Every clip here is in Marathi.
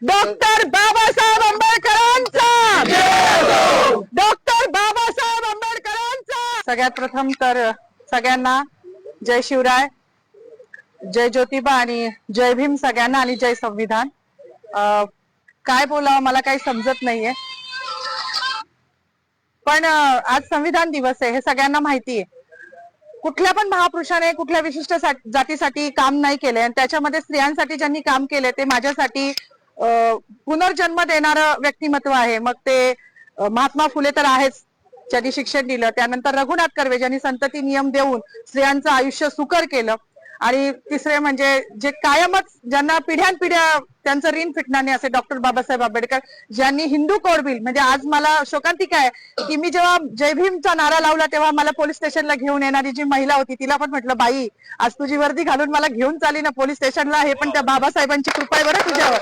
डॉक्टर बाबासाहेब आंबेडकरांचा, डॉक्टर बाबासाहेब आंबेडकरांचा। सगळ्यात प्रथम तर सगळ्यांना जय शिवराय, जय ज्योतिबा आणि जय भीम सगळ्यांना आणि जय संविधान। काय बोलावं मला काही समजत नाहीये, पण आज संविधान दिवस आहे हे सगळ्यांना माहिती आहे। कुठल्या पण महापुरुषाने कुठल्या विशिष्ट जातीसाठी काम नाही केले आणि त्याच्यामध्ये स्त्रियांसाठी ज्यांनी काम केले ते माझ्यासाठी पुनर्जन्म देणारं व्यक्तिमत्व आहे। मग ते महात्मा फुले तर आहेच, ज्यांनी शिक्षण दिलं, त्यानंतर रघुनाथ कर्वे ज्यांनी संतती नियम देऊन स्त्रियांचं आयुष्य सुकर केलं, आणि तिसरे म्हणजे जे कायमच ज्यांना पिढ्यानपिढ्या त्यांचं ऋण फिटणार नाही असे डॉक्टर बाबासाहेब आंबेडकर, ज्यांनी हिंदू कोड बिल, म्हणजे आज मला शोकांतिका आहे की मी जेव्हा जय भीमचा नारा लावला तेव्हा मला पोलीस स्टेशनला घेऊन येणारी जी महिला होती तिला पण म्हटलं, बाई आज तुझी वर्दी घालून मला घेऊन चाली ना पोलीस स्टेशनला, हे पण त्या बाबासाहेबांची कृपा आहे बरं तुझ्यावर।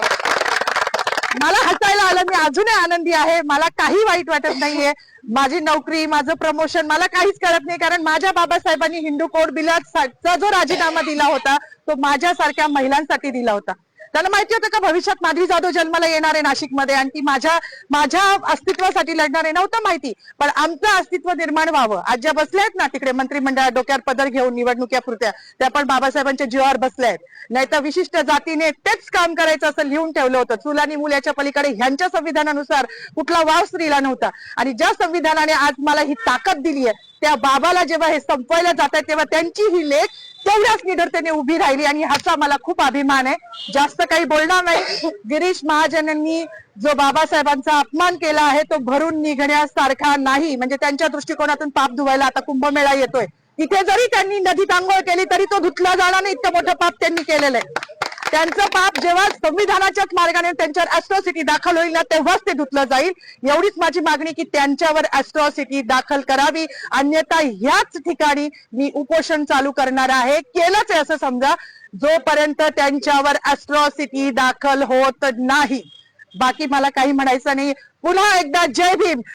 मला हसायला आलं, मी अजूनही आनंदी आहे, मला काही वाईट वाटत नाहीये। माझी नोकरी, माझं प्रमोशन मला काहीच कळत नाही, कारण माझ्या बाबासाहेबांनी हिंदू कोड बिलाचा जो राजीनामा दिला होता तो माझ्यासारख्या महिलांसाठी दिला होता। त्यांना माहिती होतं का भविष्यात माधवी जाधव जन्माला येणार आहे नाशिकमध्ये आणि ती माझ्या अस्तित्वासाठी लढणार आहे, नव्हतं माहिती, पण आमचं अस्तित्व निर्माण व्हावं। आज ज्या बसल्या आहेत ना तिकडे मंत्रिमंडळात डोक्यावर पदर घेऊन निवडणुकीपुरत्या, त्या पण बाबासाहेबांच्या जीवावर बसल्या आहेत। नाही तर विशिष्ट जातीने तेच काम करायचं असं लिहून ठेवलं होतं, चूल आणि मूल याच्या पलीकडे ह्यांच्या संविधानानुसार कुठला वाव स्त्रीला नव्हता। आणि ज्या संविधानाने आज मला ही ताकद दिली आहे त्या बाबाला जेव्हा हे संपवायला जात आहे तेव्हा त्यांची ही लेख तेवढ्याच निडरतेने उभी राहिली आणि ह्याचा मला खूप अभिमान आहे। जास्त काही बोलणार नाही। गिरीश महाजनांनी जो बाबासाहेबांचा अपमान केला आहे तो भरून निघण्यासारखा नाही, म्हणजे त्यांच्या दृष्टिकोनातून पाप धुवायला आता कुंभमेळा येतोय, तिथे जरी त्यांनी नदीत आंघोळ केली तरी तो धुतला जाणार नाही, इतकं मोठं पाप त्यांनी केलेलं आहे। त्यांचं पाप जेव्हा संविधानाच्याच मार्गाने त्यांच्यावर ॲट्रॉसिटी दाखल होईल ना तेव्हाच ते धुतलं जाईल। एवढीच माझी मागणी की त्यांच्यावर ॲट्रॉसिटी दाखल करावी, अन्यथा ह्याच ठिकाणी मी उपोषण चालू करणार आहे। केलंच आहे असं समजा जोपर्यंत त्यांच्यावर ॲट्रॉसिटी दाखल होत नाही। बाकी मला काही म्हणायचं नाही। पुन्हा एकदा जय भीम।